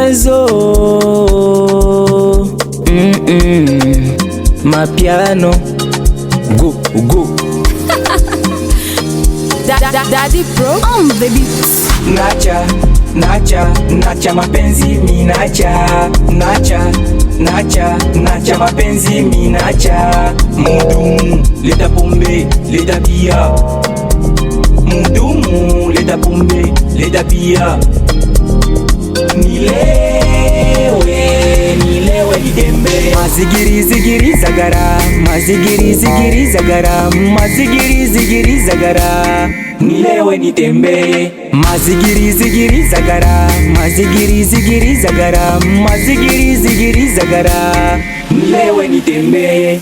mazo mapiano go go Daddy Pro on the beat. Nacha, nacha, nacha mapenzi mi nacha. Nacha, nacha, nacha mapenzi mi nacha. Mudumu, leta pombe, leta bia. Mudumu, leta pombe, leta bia. Nilewe, nilewe nitembe. Mazigiri zigiri zagara, mazigiri zigiri zagara, mazigiri zigiri zagara. Nilewe nitembe. Mazigiri zigiri zagara, mazigiri zigiri zagara, mazigiri zigiri zagara. Nilewe nitembe.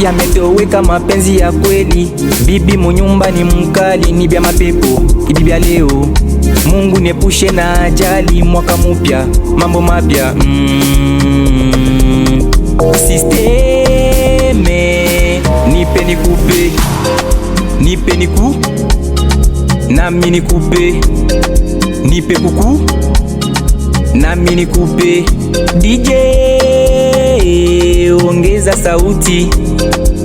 Yametoweka mapenzi ya kweli, bibi munyumba ni mkali, ni bya mapepo, ibi bya leo. Mungu nepushe na ajali, mwaka mupya, mambo mapya. Sisteme, nipe nikupe, nipe niku, nami nikupe, nipe kuku, nami nikupe. DJ ongeza sauti,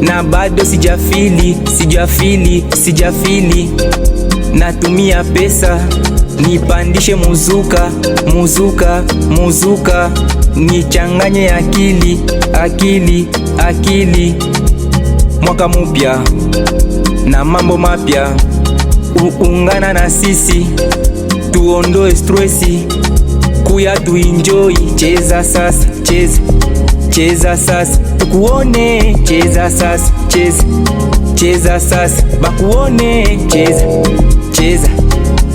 na bado sijafili, sijafili, sijafili. Natumia pesa nipandishe muzuka, muzuka, muzuka. Nichanganye akili, akili, akili. Mwaka mupya na mambo mapya, uungana na sisi tuondoe stressi, kuya tuenjoy. Cheza sasa, cheza, cheza sasa tukuone. Cheza sasa, cheza, cheza sasa bakuone. Cheza, cheza,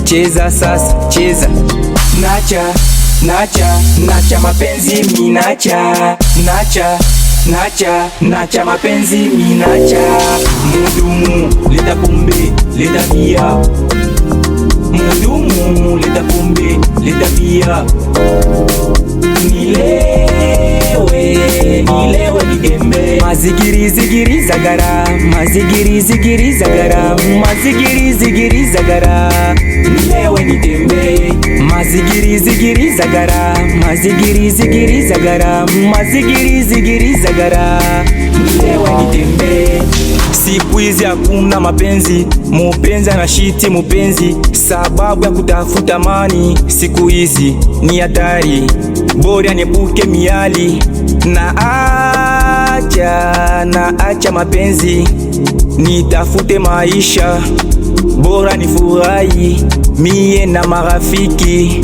cheza sasa, cheza. Nacha, nacha, nacha mapenzi mi nacha. Nacha, nacha, nacha mapenzi mi nacha. Mudumu, leta pombe, leta bia. Mudumu, leta pombe, leta bia. Nilewe, nilewe nitembe. Mazigiri zigiri zagara, mazigiri zigiri zagara, mazigiri zigiri zagara. Nilewe nitembe. Mazigiri zigiri zagara, mazigiri zigiri zagara, mazigiri zigiri zagara. Nilewe nitembe. Siku hizi hakuna mapenzi, mupenzi anashiti mupenzi sababu ya kutafuta mani. Siku hizi ni hatari, bora niepuke miali. Naacha mapenzi, nitafute maisha, bora nifurahi mie na marafiki.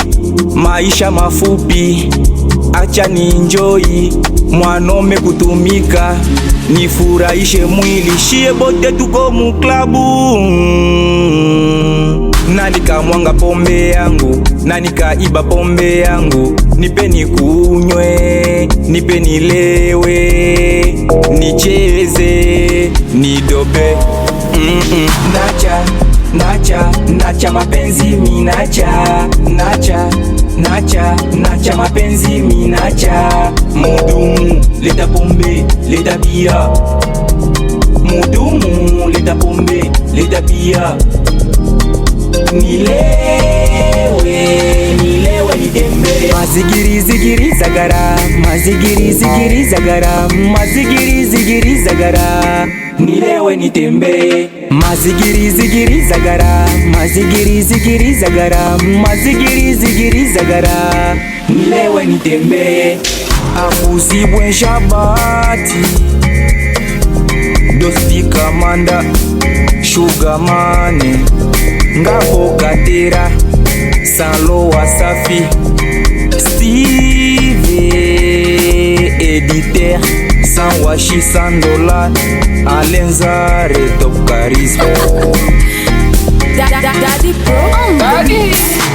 Maisha mafupi, acha ni enjoy. Mwanome kutumika, nifurahishe mwili. Shie bote tuko muklabu, nani kamwanga pombe yangu, nani kaiba pombe yangu. Nipe nikunywe, nipe nilewe, nicheze, nidobe. Nacha, nacha, nacha mapenzi mi nacha. Nacha, nacha, nacha mapenzi mi nacha. Mudumu, leta pombe, leta bia. Mudumu, leta pombe, leta bia. Nilewe, nilewe nitembe. Mazigiri zigiri zagara, mazigiri zigiri zagara, mazigiri zigiri zagara. Nilewe nitembe. Mazigiri zigiri zagara, mazigiri zigiri zagara, mazigiri zigiri zagara. Nilewe nitembe. Akuzibwe Shabati, Dosti Kamanda, Sugar Mane, Ngabo Katera, Salo Wasafi, Steve Editeur, Sanwashi Sandola, Alenzare Top Charisme. Daddy Pro on the beat.